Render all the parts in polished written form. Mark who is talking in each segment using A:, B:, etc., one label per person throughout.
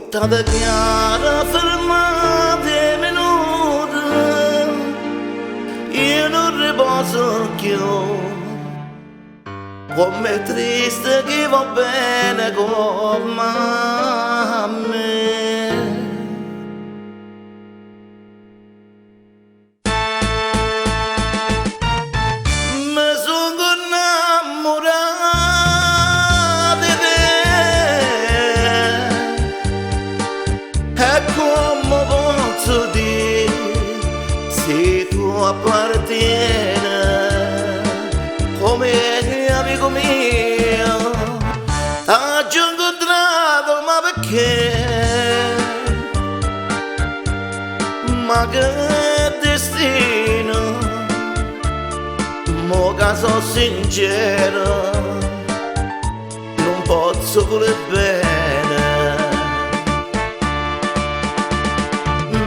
A: T'ada chiara fermate minuti, io non riposo più. Com'è triste che va bene come a me. Mi sono innamorato di te, e come posso dire se tu appartieni come amico mio. T'ho incontrato ma perché? Ma che destino, mo che sono sincero, non posso voler bene.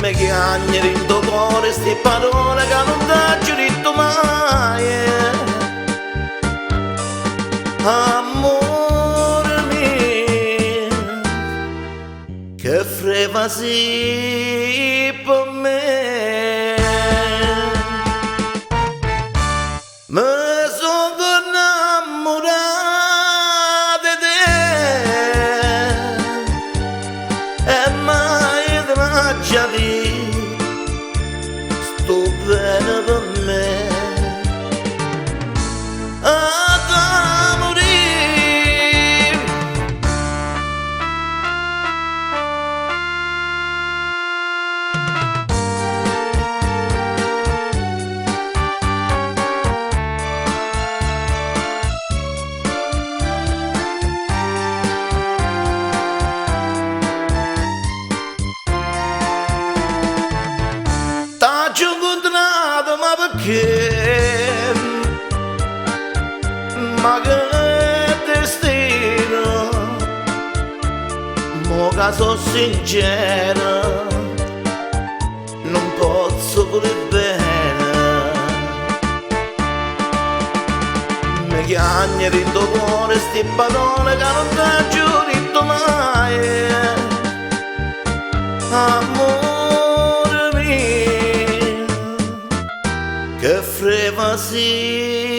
A: Mi chiagni in tuo cuore sti parole che non t'ho detto mai. Amore mio, che freva sì per me. Mi sono innamorato di te, e mai te l'ho già detto, sto bene per me. T'ho incontrato ma perché? Ma che destino, mo che sono sincero, non posso voler bene. Mi chiagni in tuo cuore sti parole che non t'ho detto mai. Amore mio, che freva sì